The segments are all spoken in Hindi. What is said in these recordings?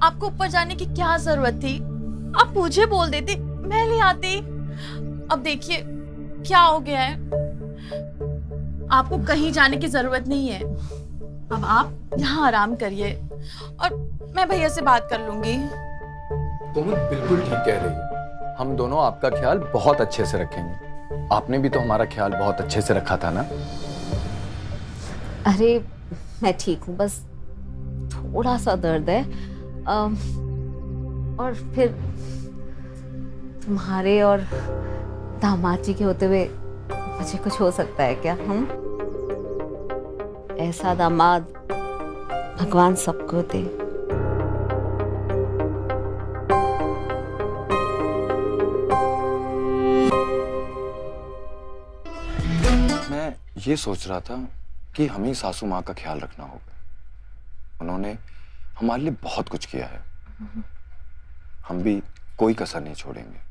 आपको ऊपर जाने की क्या जरूरत थी? आप मुझे बोल देते, मैं ले आती। अब देखिए क्या हो गया है। आपको कहीं जाने की जरूरत नहीं है। अब आप यहाँ आराम करिए और मैं भैया से बात कर लूंगी। तुम बिल्कुल ठीक कह रही है। हम दोनों आपका ख्याल बहुत अच्छे से रखेंगे। आपने भी तो हमारा ख्याल बहुत अच्छे से रखा था ना। अरे मैं ठीक हूँ, बस थोड़ा सा दर्द है। और फिर तुम्हारे और दामाद जी के होते हुए मुझे कुछ हो सकता है क्या? हम ऐसा दामाद भगवान सबको दे। मैं ये सोच रहा था कि हमें सासू माँ का ख्याल रखना होगा। उन्होंने हमारे लिए बहुत कुछ किया है। हम भी कोई कसर नहीं छोड़ेंगे।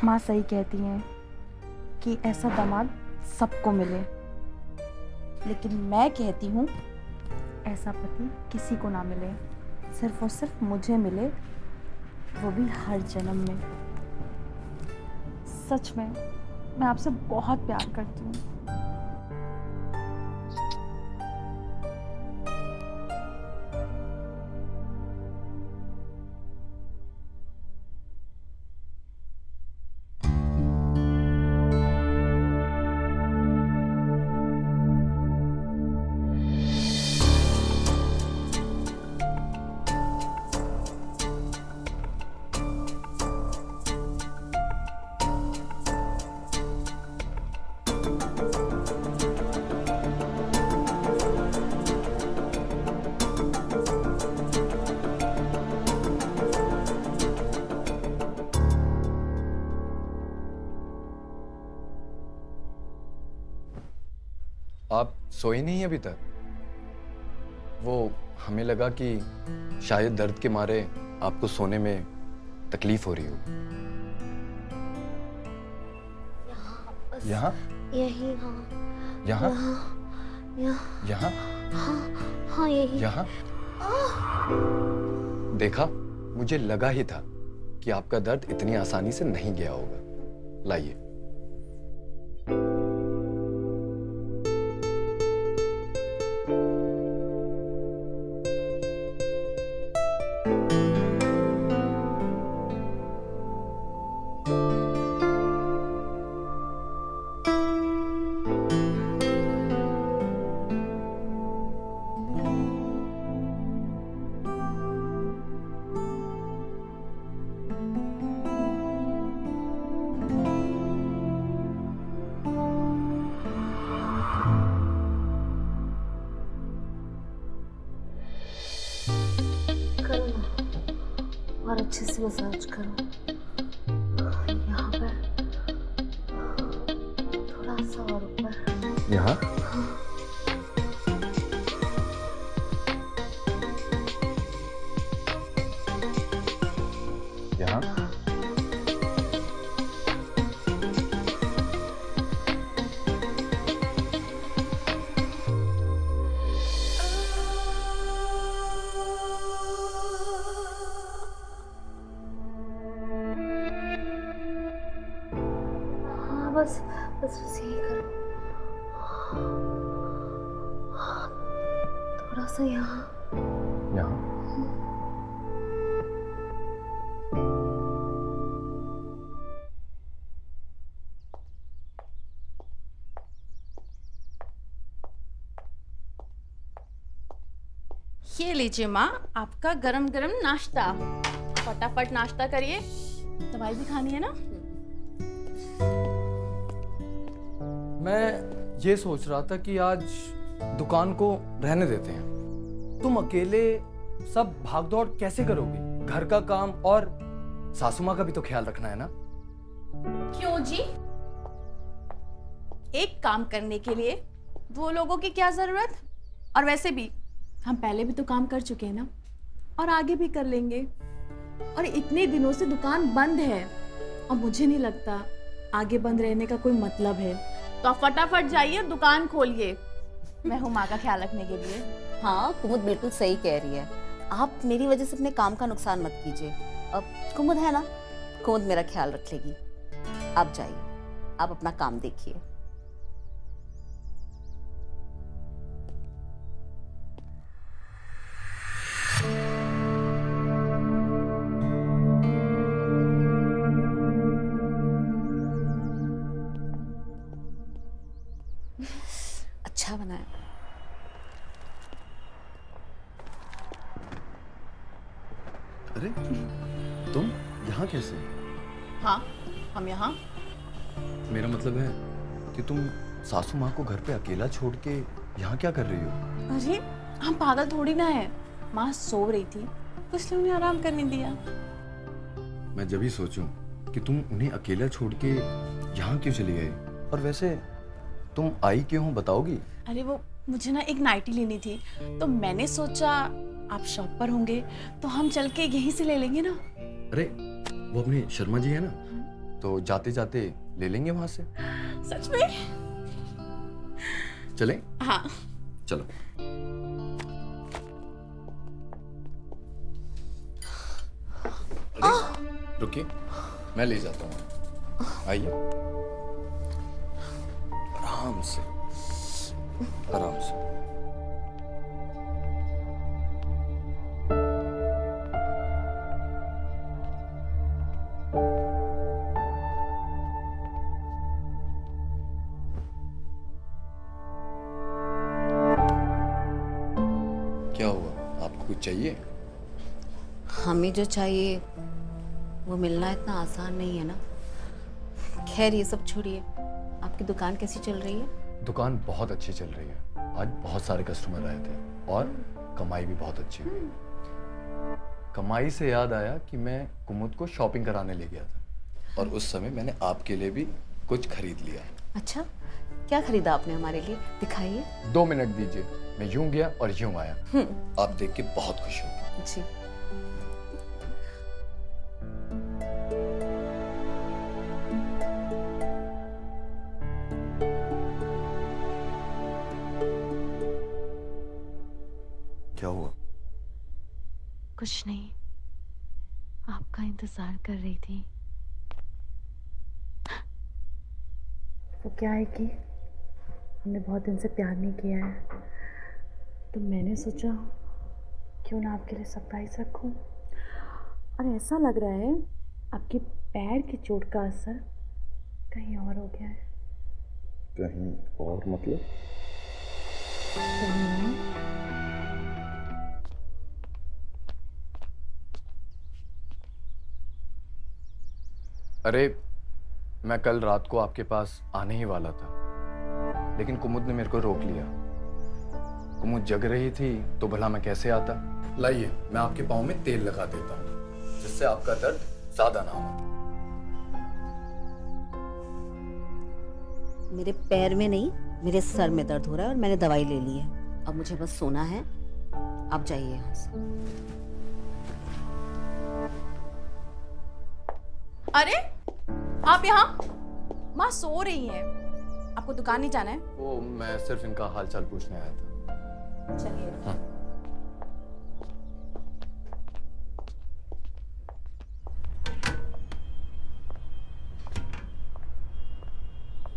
माँ सही कहती हैं कि ऐसा दामाद सबको मिले, लेकिन मैं कहती हूँ ऐसा पति किसी को ना मिले, सिर्फ और सिर्फ मुझे मिले, वो भी हर जन्म में। सच में मैं आपसे बहुत प्यार करती हूँ। आप सोई नहीं अभी तक? वो हमें लगा कि शायद दर्द के मारे आपको सोने में तकलीफ हो रही हो। यहाँ? यही, हाँ। यहाँ? यहाँ, यहाँ? हाँ यही। यहाँ? देखा, मुझे लगा ही था कि आपका दर्द इतनी आसानी से नहीं गया होगा। लाइए। करो ना, और अच्छे से मसाज करो। यहाँ पर थोड़ा सा और ऊपर। यहाँ? यहाँ? हाँ बस बस बस यही करो। थोड़ा सा यहाँ। यहाँ? ये लीजिए माँ, आपका गरम गरम नाश्ता। फटाफट नाश्ता करिए, दवाई भी खानी है ना। मैं ये सोच रहा था कि आज दुकान को रहने देते हैं। तुम अकेले सब भागदौड़ कैसे करोगे? घर का काम और सासू माँ का भी तो ख्याल रखना है ना। क्यों जी? एक काम करने के लिए दो लोगों की क्या जरूरत? और वैसे भी हम पहले भी तो काम कर चुके हैं ना, और आगे भी कर लेंगे। और इतने दिनों से दुकान बंद है और मुझे नहीं लगता आगे बंद रहने का कोई मतलब है। तो आप फटाफट जाइए, दुकान खोलिए। मैं हूँ माँ का ख्याल रखने के लिए। हाँ, कुमुद बिल्कुल सही कह रही है। आप मेरी वजह से अपने काम का नुकसान मत कीजिए। अब कुमुद है ना, कुमुद मेरा ख्याल रख लेगी। आप जाइए, आप अपना काम देखिए। अच्छा बना है। अरे तुम यहाँ कैसे? हाँ, हम यहाँ। मेरा मतलब है कि तुम सासू माँ को घर पे अकेला छोड़ के यहाँ क्या कर रही हो? अरे हम पागल थोड़ी ना है, माँ सो रही थी तो इसलिए उन्हें आराम करने दिया। मैं जब ही सोचूं कि तुम उन्हें अकेला छोड़ के यहाँ क्यों चली गई, और वैसे तुम आई क्यों हो बताओगी? अरे वो मुझे ना एक नाइटी लेनी थी, तो मैंने सोचा आप शॉप पर होंगे तो हम चल के यहीं से ले लेंगे ना। अरे वो अपने शर्मा जी है ना, तो जाते जाते ले लेंगे वहां से। सच में? चलें? हाँ। चलो। अरे रुकिए, मैं ले जाता हूँ। आइए, आराम से, आराम से। क्या हुआ, आपको कुछ चाहिए? हमें जो चाहिए वो मिलना इतना आसान नहीं है ना। खैर ये सब छोड़िए, आपकी दुकान कैसी चल रही है? दुकान बहुत अच्छी चल रही है। आज बहुत सारे कस्टमर आए थे और कमाई भी बहुत अच्छी हुई। कमाई से याद आया कि मैं कुमुद को शॉपिंग कराने ले गया था और उस समय मैंने आपके लिए भी कुछ खरीद लिया। अच्छा, क्या खरीदा आपने हमारे लिए? दिखाइए। 2 मिनट दीजिए, मैं यूं गया और यूं आया। आप देख के बहुत खुश हो। जी। क्या हुआ? कुछ नहीं, आपका इंतजार कर रही थी। वो क्या है कि हमने बहुत दिन से प्यार नहीं किया है, तो मैंने सोचा क्यों ना आपके लिए सरप्राइज रखूं। और ऐसा लग रहा है आपके पैर की चोट का असर कहीं और हो गया है। कहीं और मतलब? अरे मैं कल रात को आपके पास आने ही वाला था, लेकिन कुमुद ने मेरे को रोक लिया। कुमुद जग रही थी तो भला मैं कैसे आता। लाइए, मैं आपके पाँव में तेल लगा देता हूँ जिससे आपका दर्द ज्यादा ना हो। मेरे पैर में नहीं, मेरे सर में दर्द हो रहा है और मैंने दवाई ले ली है। अब मुझे बस सोना है। आप जाइए यहाँ से। अरे आप यहाँ? माँ सो रही हैं। आपको दुकान नहीं जाना है? वो मैं सिर्फ इनका हालचाल पूछने आया था। चलिए।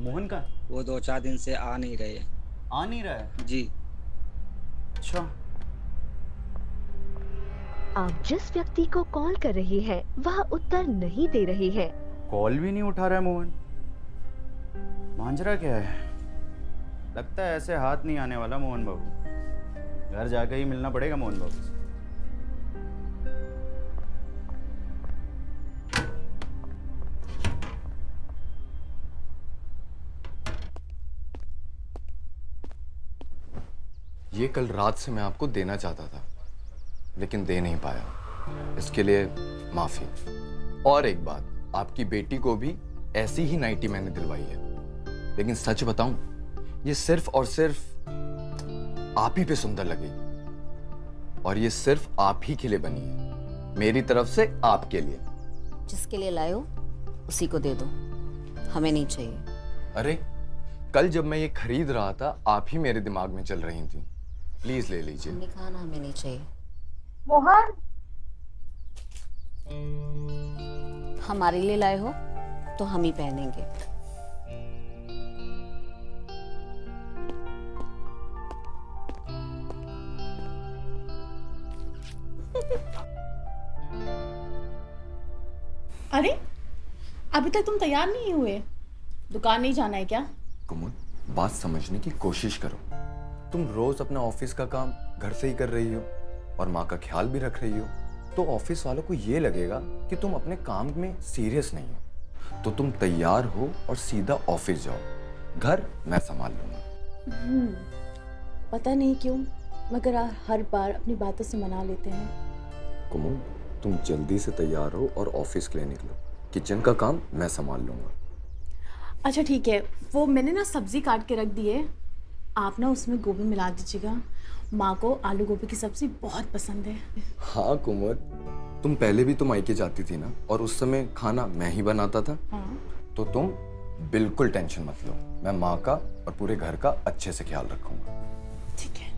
मोहन का वो 2-4 दिन से आ नहीं रहे। आ नहीं रहा है? जी। अच्छा, आप जिस व्यक्ति को कॉल कर रही हैं, वह उत्तर नहीं दे रही है। कॉल भी नहीं उठा रहा है मोहन। मांजरा क्या है? लगता है ऐसे हाथ नहीं आने वाला मोहन बाबू। घर जाकर ही मिलना पड़ेगा मोहन बाबू से। ये कल रात से मैं आपको देना चाहता था, लेकिन दे नहीं पाया। इसके लिए माफी। और एक बात, आपकी बेटी को भी ऐसी ही नाइटी मैंने दिलवाई है, लेकिन सच बताऊं, ये सिर्फ और सिर्फ आप ही पे सुंदर लगेगी, और ये सिर्फ आप ही के लिए बनी है, मेरी तरफ से आपके लिए। जिसके लिए लाए हो उसी को दे दो, हमें नहीं चाहिए। अरे कल जब मैं ये खरीद रहा था, आप ही मेरे दिमाग में चल रही थी, प्लीज ले लीजिए। हमने कहा ना हमें नहीं चाहिए। मोहन, हमारे लिए लाए हो तो हम ही पहनेंगे। अरे अभी तक तुम तैयार नहीं हुए? दुकान नहीं जाना है क्या? कुमुद, बात समझने की कोशिश करो। तुम रोज अपना ऑफिस का काम घर से ही कर रही हो और माँ का ख्याल भी रख रही हो, तो ऑफिस वालों को ये लगेगा कि तुम अपने काम में सीरियस नहीं हो। तो तुम तैयार हो और सीधा ऑफिस जाओ। घर मैं संभाल लूंगा। पता नहीं क्यों मगर हर बार अपनी बातों से मना लेते हैं। कुमुद, तुम जल्दी से तैयार हो और ऑफिस के लिए निकलो। किचन का काम मैं संभाल लूंगा। अच्छा ठीक है, वो मैंने ना सब्जी काट के रख दी है, आप ना उसमें गोभी मिला दीजिएगा। माँ को आलू गोभी की सब्जी बहुत पसंद है। हाँ कुमुद, तुम पहले भी तो मायके जाती थी ना, और उस समय खाना मैं ही बनाता था। हाँ। तो तुम बिल्कुल टेंशन मत लो, मैं माँ का और पूरे घर का अच्छे से ख्याल रखूंगा। ठीक है।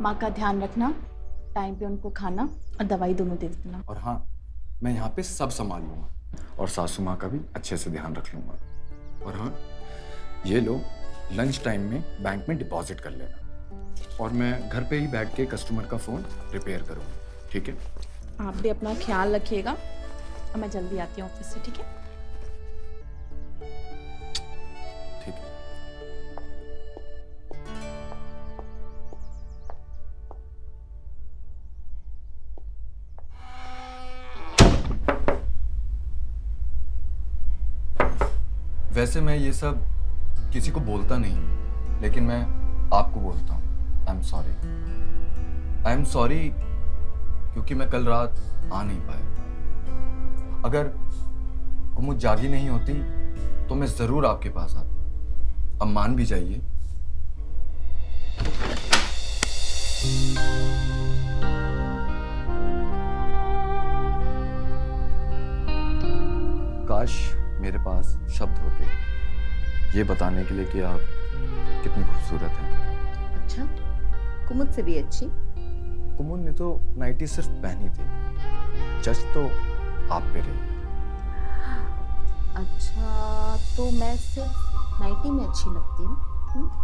माँ का ध्यान रखना, टाइम पे उनको खाना और दवाई दोनों दे देना। और हाँ, मैं यहाँ पे सब संभाल लूंगा और सासू माँ का भी अच्छे से ध्यान रख लूंगा। और हाँ, ये लो, लंच टाइम में बैंक में डिपॉजिट कर लेना और मैं घर पे ही बैठ के कस्टमर का फ़ोन रिपेयर करूँगा। ठीक है? आप भी अपना ख्याल रखिएगा और मैं जल्दी आती हूँ ऑफिस से। ठीक है? ठीक है। वैसे मैं ये सब किसी को बोलता नहीं, लेकिन मैं आपको बोलता हूँ। आई एम सॉरी क्योंकि मैं कल रात आ नहीं पाया। अगर कुमुद जागी नहीं होती तो मैं जरूर आपके पास आता। अब मान भी जाइए। काश मेरे पास शब्द होते ये बताने के लिए कि आप कितनी खूबसूरत हैं। अच्छा, कुमुद से भी अच्छी? कुमुद ने तो नाइटी सिर्फ पहनी थी, जज तो आप पे रही। अच्छा, तो मैं सिर्फ नाइटी में अच्छी लगती हूँ?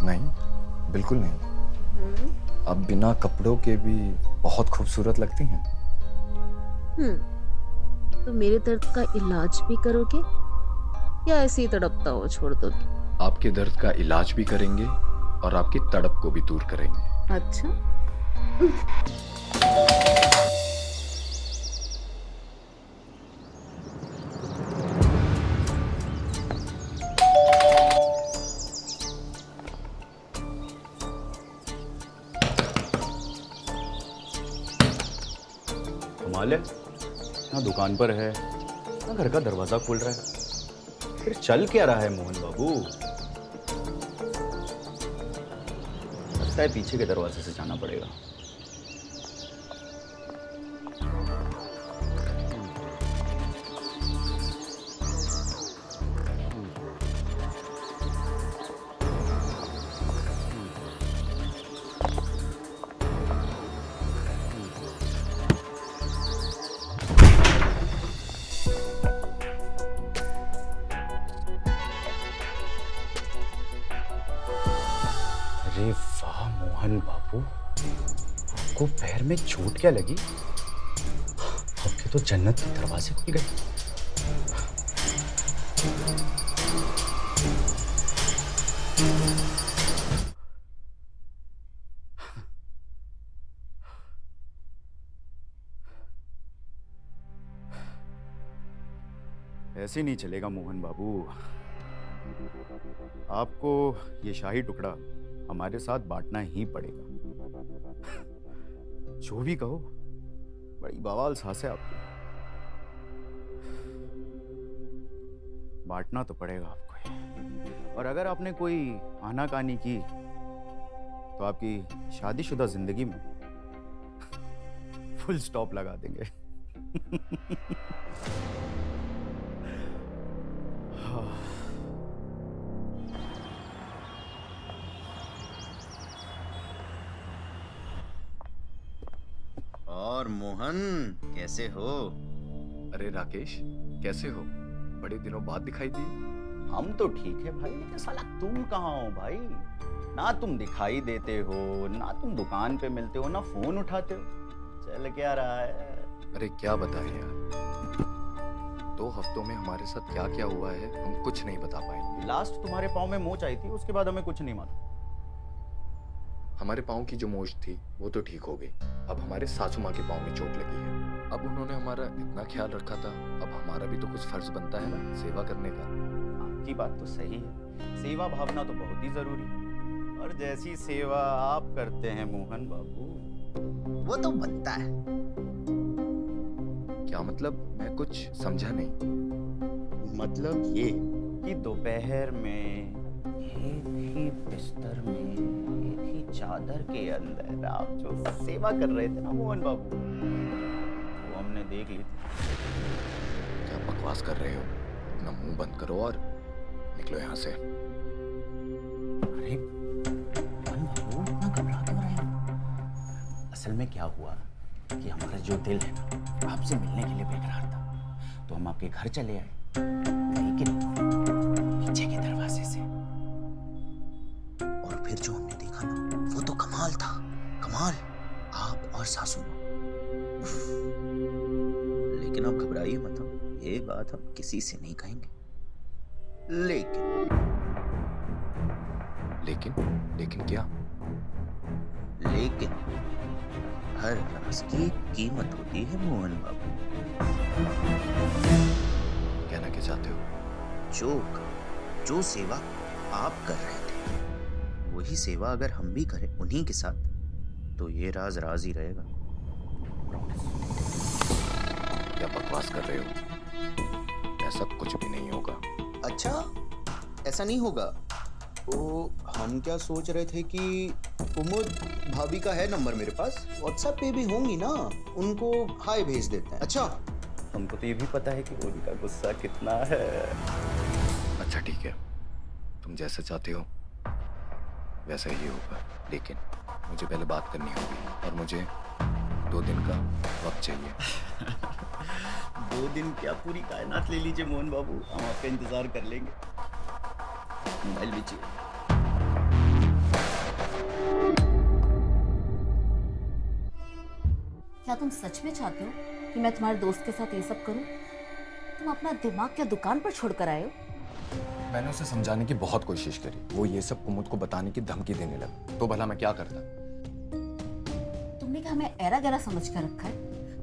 नहीं, बिल्कुल नहीं। आप बिना कपड़ों के भी बहुत खूबसूरत लगती हैं। तो मेरे दर्द का इलाज भी करोगे या ऐसे ही तड़पता हो छोड़ दो? आपके दर्द का इलाज भी करेंगे और आपकी तड़प को भी दूर करेंगे। अच्छा। कमाल है, ना दुकान पर है ना घर का दरवाजा खोल रहा है। फिर चल क्या रहा है मोहन बाबू? लगता है पीछे के दरवाजे से जाना पड़ेगा। अरे वाह मोहन बाबू, आपको पैर में चोट क्या लगी? आपके तो जन्नत के दरवाजे खुल गए। ऐसे नहीं चलेगा मोहन बाबू, आपको ये शाही टुकड़ा हमारे साथ बांटना ही पड़ेगा। जो भी कहो, बड़ी बवाल सांस है आपकी। बांटना तो पड़ेगा आपको ये। और अगर आपने कोई आनाकानी की तो आपकी शादीशुदा जिंदगी में फुल स्टॉप लगा देंगे। मोहन, कैसे हो? अरे राकेश, कैसे हो? बड़े दिनों बाद दिखाई दिए। हम तो ठीक है भाई, लेकिन साला तुम कहाँ हो भाई? ना तुम दिखाई देते हो, ना तुम दुकान पे मिलते हो, ना फोन उठाते हो। चल क्या रहा है? अरे क्या बताएं यार, 2 हफ्तों में हमारे साथ क्या क्या हुआ है हम कुछ नहीं बता पाएंगे। लास्ट तुम्हारे पाँव में मोच आई थी, उसके बाद हमें कुछ नहीं मालूम। हमारे पाँव की जो मोच थी वो तो ठीक हो गई, अब हमारे सासू माँ के पाँव में चोट लगी है। अब उन्होंने हमारा इतना ख्याल रखा था, अब हमारा भी तो कुछ फर्ज बनता है ना सेवा करने का। आपकी बात तो सही है, सेवा भावना तो बहुत ही जरूरी है, और जैसी सेवा आप करते हैं मोहन बाबू, वो तो बनता है। क्या मतलब? मैं कुछ समझा नहीं। मतलब ये कि दोपहर में एक ही बिस्तर में, एक ही चादर के अंदर आप जो सेवा कर रहे थे ना मोहन बाबू, वो हमने देख ली। क्या बकवास कर रहे हो? अपना मुंह बंद करो और निकलो यहाँ से। अरे मोहन बाबू, इतना घबरा क्यों रहे हो? असल में क्या हुआ कि हमारा जो दिल है ना, आपसे मिलने के लिए बेकरार था, तो हम आपके घर चले आए, लेकिन पीछे के दरवाजे से। और फिर जो हमने देखा ना, वो तो कमाल था, कमाल। आप और सासू माँ। लेकिन आप घबराइए मत, ये बात हम किसी से नहीं कहेंगे। लेकिन क्या? लेकिन हर राज की एक कीमत होती है मोहन बाबू। कहना क्या चाहते हो? जो सेवा आप कर रहे थे, वही सेवा अगर हम भी करें उन्हीं के साथ, तो ये राज राज ही रहेगा। क्या बकवास कर रहे हो? ऐसा कुछ भी नहीं होगा। अच्छा, ऐसा नहीं होगा? तो हम क्या सोच रहे थे कि कुमुद भाभी का है नंबर मेरे पास, व्हाट्सएप पे भी होंगी ना, उनको हाय भेज देते हैं। अच्छा, हमको तो ये भी पता है कि उनका गुस्सा कितना है। अच्छा ठीक है, तुम जैसा चाहते हो वैसा ही होगा, लेकिन मुझे पहले बात करनी होगी और मुझे 2 दिन का वक्त चाहिए। 2 दिन क्या, पूरी कायनात ले लीजिए मोहन बाबू, हम आपका इंतजार कर लेंगे। मोबाइल लीजिए। क्या तुम सच में चाहते हो कि मैं तुम्हारे दोस्त के साथ ये सब करूं? तुम अपना दिमाग क्या दुकान पर छोड़ कर आए हो? मैंने उसे समझाने की बहुत कोशिश करी, वो ये सब कुमुद को बताने की धमकी देने लगा, तो भला मैं क्या करता? तुमने क्या हमें ऐरा गैरा समझ कर रखा है?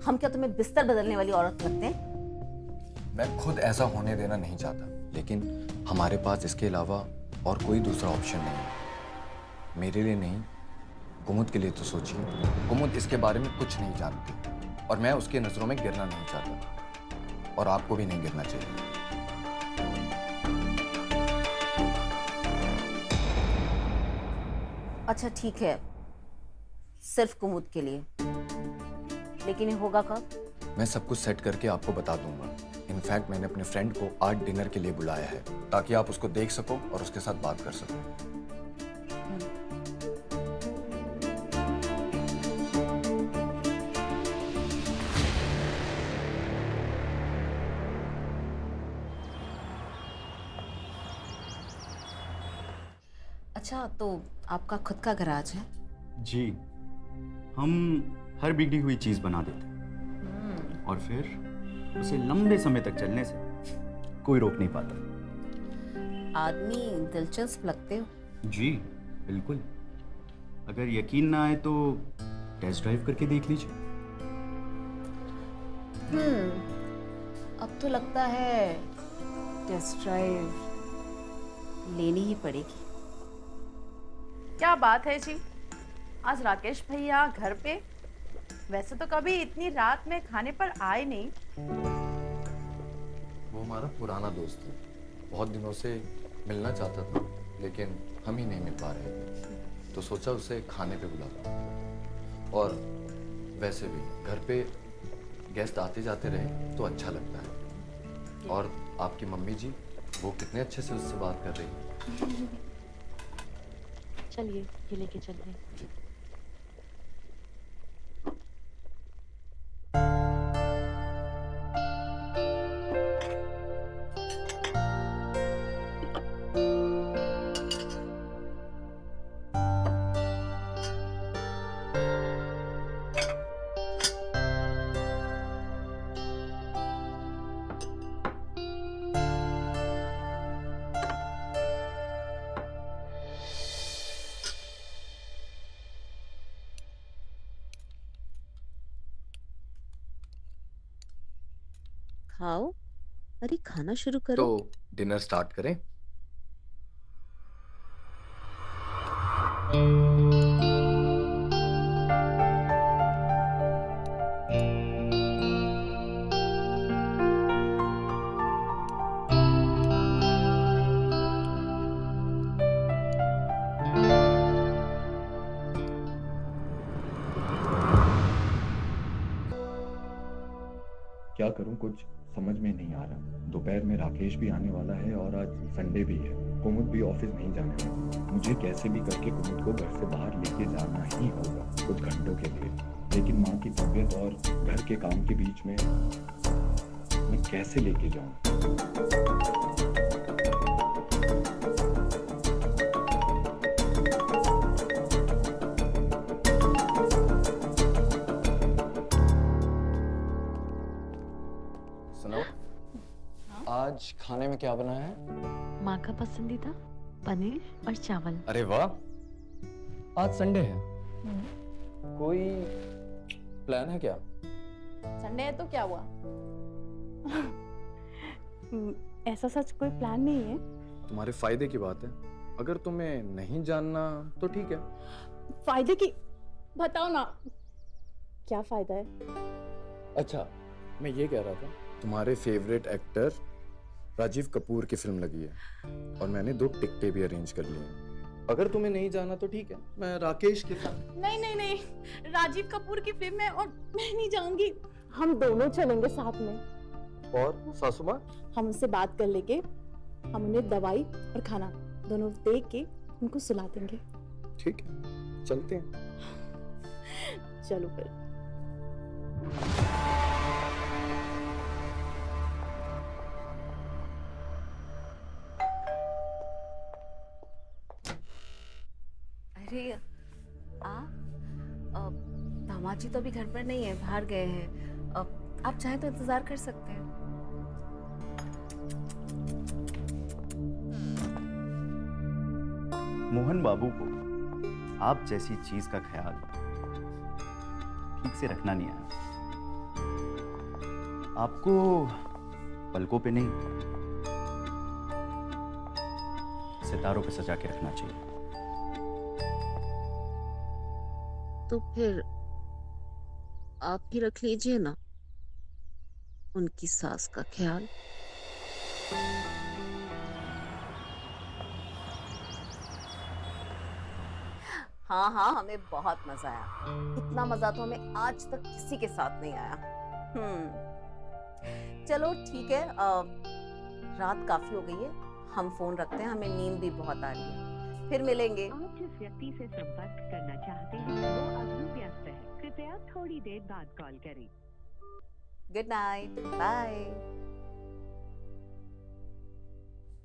हम क्या तुम्हें बिस्तर बदलने वाली औरत लगते हैं? मैं खुद ऐसा होने देना नहीं चाहता, लेकिन हमारे पास इसके अलावा और कोई दूसरा ऑप्शन नहीं है। मेरे लिए नहीं, कुमुद के लिए तो सोचिए। कुमुद इसके बारे में कुछ नहीं जानती और मैं उसके नजरों में गिरना नहीं चाहता, और आपको भी नहीं गिरना चाहिए। अच्छा ठीक है, सिर्फ कुमुद के लिए, लेकिन ये होगा कब? मैं सब कुछ सेट करके आपको बता दूंगा। इनफैक्ट मैंने अपने फ्रेंड को आज डिनर के लिए बुलाया है, ताकि आप उसको देख सको और उसके साथ बात कर सको। अच्छा, तो आपका खुद का गराज है? जी, हम हर बिगड़ी हुई चीज बना देते हैं, और फिर उसे लंबे समय तक चलने से कोई रोक नहीं पाता। आदमी दिलचस्प लगते हो। जी बिल्कुल, अगर यकीन ना आए तो टेस्ट ड्राइव करके देख लीजिए। अब तो लगता है टेस्ट ड्राइव लेनी ही पड़ेगी। क्या बात है जी, आज राकेश भैया घर पे? वैसे तो कभी इतनी रात में खाने पर आए नहीं। वो हमारा पुराना दोस्त है, बहुत दिनों से मिलना चाहता था, लेकिन हम ही नहीं मिल पा रहे थे, तो सोचा उसे खाने पे बुलाता। और वैसे भी घर पे गेस्ट आते जाते रहे तो अच्छा लगता है। और आपकी मम्मी जी, वो कितने अच्छे से उससे बात कर रही है। चलिए ये लेके चलते हैं। जी। खाओ। अरे खाना शुरू करो। तो डिनर स्टार्ट करें? क्या करूं, कुछ समझ में नहीं आ रहा। दोपहर में राकेश भी आने वाला है और आज संडे भी है। कुमुद भी ऑफिस नहीं जाने वाला। मुझे कैसे भी करके कुमुद को घर से बाहर लेके जाना ही होगा कुछ घंटों के लिए। लेकिन माँ की तबीयत और घर के काम के बीच में मैं कैसे लेके जाऊं? सुनो, आज खाने में क्या बना है? माँ का पसंदीदा पनीर और चावल। अरे वाह, आज संडे है। कोई प्लान है क्या? संडे है तो क्या हुआ? ऐसा सच कोई प्लान नहीं है। तुम्हारे फायदे की बात है। अगर तुम्हें नहीं जानना तो ठीक है। फायदे की बताओ ना, क्या फायदा है? अच्छा, मैं ये कह रहा था, तुम्हारे फेवरेट एक्टर राजीव कपूर की फिल्म लगी है और मैंने 2 टिकटें भी अरेंज कर ली हैं। अगर तुम्हें नहीं जाना तो ठीक है, मैं राकेश के साथ। नहीं नहीं नहीं, राजीव कपूर की फिल्म है और मैं नहीं जाऊंगी। हम दोनों चलेंगे साथ में। और सासू माँ? हम उनसे बात कर लेंगे, हम उन्हें दवाई और खाना दोनों दे के उनको सुला देंगे। ठीक है, चलते हैं। चलो फिर। अरे दामाद जी तो अभी घर पर नहीं है, बाहर गए हैं। आप चाहें तो इंतजार कर सकते हैं। मोहन बाबू को आप जैसी चीज का ख्याल ठीक से रखना नहीं आया। आपको पलकों पे नहीं, सितारों पे सजा के रखना चाहिए। तो फिर आप ही रख लीजिए ना उनकी सास का ख्याल। हाँ हाँ, हमें बहुत मजा आया। इतना मजा तो हमें आज तक किसी के साथ नहीं आया। चलो ठीक है, रात काफी हो गई है, हम फोन रखते हैं, हमें नींद भी बहुत आ रही है। फिर मिलेंगे। आप जिस व्यक्ति से संपर्क करना चाहते हैं वो अभी व्यस्त है, कृपया थोड़ी देर बाद कॉल करें। Good night, bye.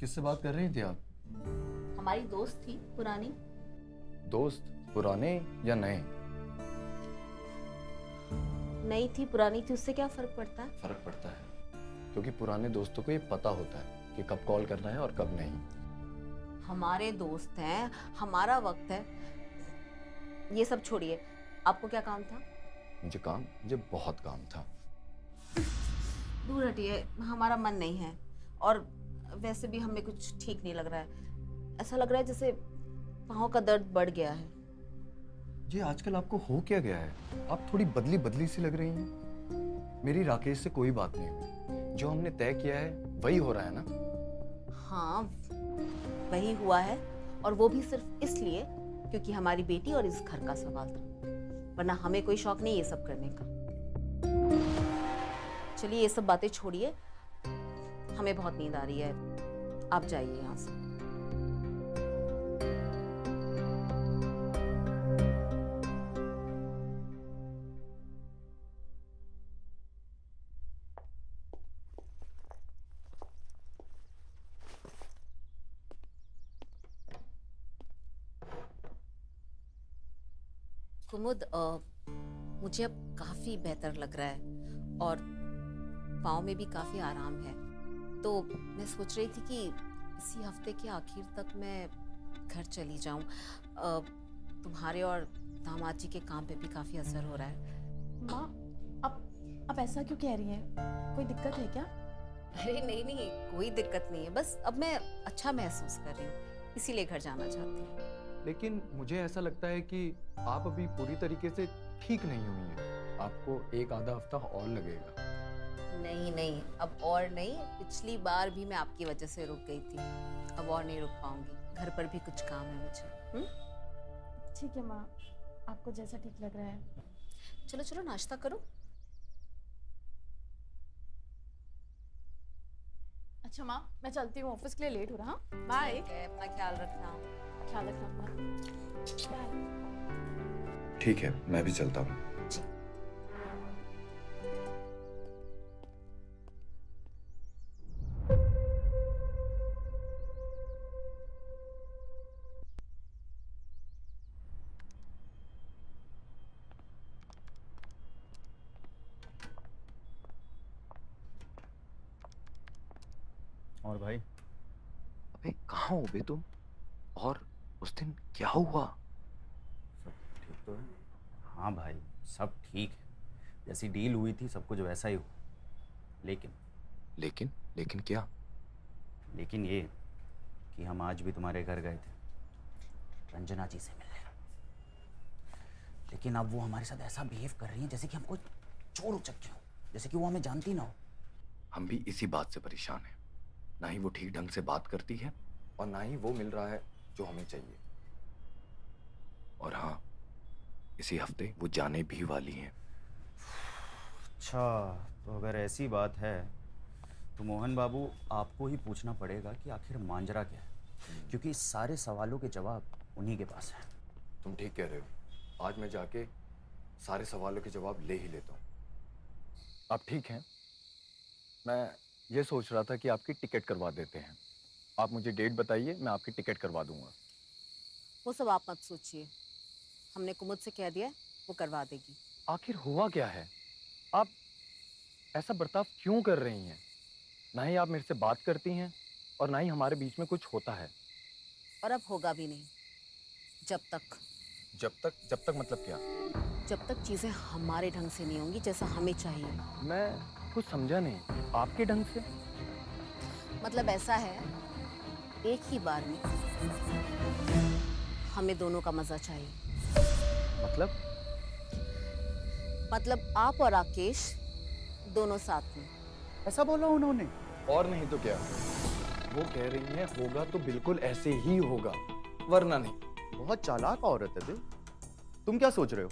किससे बात कर रही थी आप? हमारी दोस्त थी पुरानी। दोस्त पुराने या नए? नई थी पुरानी थी, उससे क्या फर्क पड़ता है? फर्क पड़ता है, क्योंकि पुराने दोस्तों को ये पता होता है कि कब कॉल करना है और कब नहीं। हमारे दोस्त हैं, हमारा वक्त है। ये सब छोड़िए, आपको क्या काम था? मुझे बहुत काम था। दूर हटिए, हमारा मन नहीं है। और वैसे भी हमें कुछ ठीक नहीं लग रहा है। ऐसा लग रहा है जैसे पाँव का दर्द बढ़ गया है। ये आजकल आपको हो क्या गया है? आप थोड़ी बदली बदली सी लग रही हैं। मेरी राकेश से कोई बात नहीं हुई। जो हमने तय किया है वही हो रहा है ना? हाँ, वही हुआ है, और वो भी सिर्फ इसलिए क्योंकि हमारी बेटी और इस घर का सवाल था, वरना हमें कोई शौक नहीं ये सब करने का। चलिए ये सब बातें छोड़िए, हमें बहुत नींद आ रही है, आप जाइए यहाँ से। कुमुद, मुझे अब काफी बेहतर लग रहा है और पाँव में भी काफी आराम है। तो मैं सोच रही थी कि इसी हफ्ते के आखिर तक मैं घर चली जाऊं। तुम्हारे और दामाद जी के काम पे भी काफी असर हो रहा है। माँ, अब ऐसा क्यों कह रही हैं? कोई दिक्कत है क्या? अरे नहीं नहीं, कोई दिक्कत नहीं है, बस अब मैं अच्छा महसूस कर रही हूँ, इसीलिए घर जाना चाहती हूँ। लेकिन मुझे ऐसा लगता है कि आप अभी पूरी तरीके से ठीक नहीं हुई हैं। आपको एक आधा हफ्ता और लगेगा। नहीं नहीं, अब और नहीं, पिछली बार भी मैं आपकी वजह से रुक गई थी, अब और नहीं रुक पाऊंगी, घर पर भी कुछ काम है मुझे। ठीक है माँ, आपको जैसा ठीक लग रहा है। चलो चलो नाश्ता करो। अच्छा माँ, मैं चलती हूँ, ऑफिस के लिए लेट हो रहा। बाय। ठीक है, अपना ख्याल रखना। ख्याल रखना अपना। बाय। ठीक है, मैं भी चलता हूँ। और भाई? अबे कहाँ हो बे तुम? और उस दिन क्या हुआ? सब ठीक तो है? हाँ भाई, सब ठीक है, जैसी डील हुई थी सब कुछ वैसा ही हुआ। लेकिन क्या? लेकिन ये कि हम आज भी तुम्हारे घर गए थे रंजना जी से मिलने, लेकिन अब वो हमारे साथ ऐसा बिहेव कर रही हैं जैसे कि हम कोई चोर उचक्के हो, जैसे कि वो हमें जानती ना हो। हम भी इसी बात से परेशान हैं। ना ही वो ठीक ढंग से बात करती है और ना ही वो मिल रहा है जो हमें चाहिए। और हाँ, इसी हफ्ते वो जाने भी वाली हैं। अच्छा, तो अगर ऐसी बात है तो मोहन बाबू आपको ही पूछना पड़ेगा कि आखिर मांजरा क्या है, क्योंकि इस सारे सवालों के जवाब उन्हीं के पास है। तुम ठीक कह रहे हो, आज मैं जाके सारे सवालों के जवाब ले ही लेता हूँ। आप ठीक हैं? मैं ये सोच रहा था कि आपकी टिकट करवा देते हैं। आप मुझे डेट बताइए, मैं आपकी टिकट करवा दूंगा। वो सब आप मत सोचिए, हमने कुमुद से कह दिया है, वो करवा देगी। आखिर हुआ क्या है? आप ऐसा बर्ताव क्यों कर रही हैं? ना ही आप मेरे से बात करती हैं और ना ही हमारे बीच में कुछ होता है। और अब होगा भी नहीं, जब तक मतलब क्या? जब तक चीजें हमारे ढंग से नहीं होंगी जैसा हमें चाहिए। मैं कुछ समझा नहीं, आपके ढंग से? मतलब ऐसा है, एक ही बार में हमें दोनों का मजा चाहिए। मतलब आप और राकेश दोनों साथ में। ऐसा बोला उन्होंने? और नहीं तो क्या, वो कह रही हैं होगा तो बिल्कुल ऐसे ही होगा, वरना नहीं। बहुत चालाक औरत है बे। तुम क्या सोच रहे हो?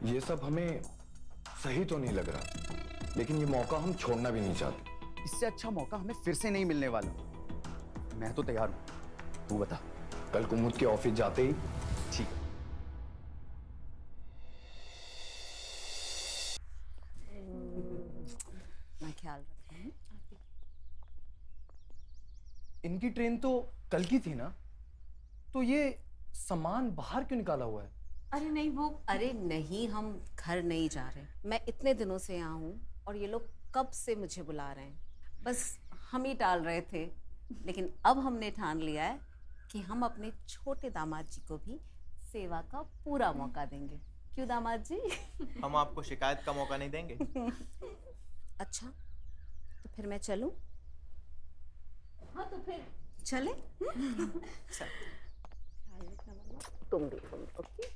ये सब हमें सही तो नहीं लग रहा, लेकिन ये मौका हम छोड़ना भी नहीं चाहते। इससे अच्छा मौका हमें फिर से नहीं मिलने वाला। मैं तो तैयार हूँ, तू बता। कल कुमुद के ऑफिस जाते ही। ठीक है। मैं ख्याल रखूंगी। इनकी ट्रेन तो कल की थी ना, तो ये सामान बाहर क्यों निकाला हुआ है? अरे नहीं, हम घर नहीं जा रहे। मैं इतने दिनों से यहाँ हूँ और ये लोग कब से मुझे बुला रहे हैं, बस हम ही टाल रहे थे। लेकिन अब हमने ठान लिया है कि हम अपने छोटे दामाद जी को भी सेवा का पूरा मौका देंगे। क्यों दामाद जी? हम आपको शिकायत का मौका नहीं देंगे। अच्छा, तो फिर मैं चलूं? हाँ तो फिर चले। चल, तुम भी ओके।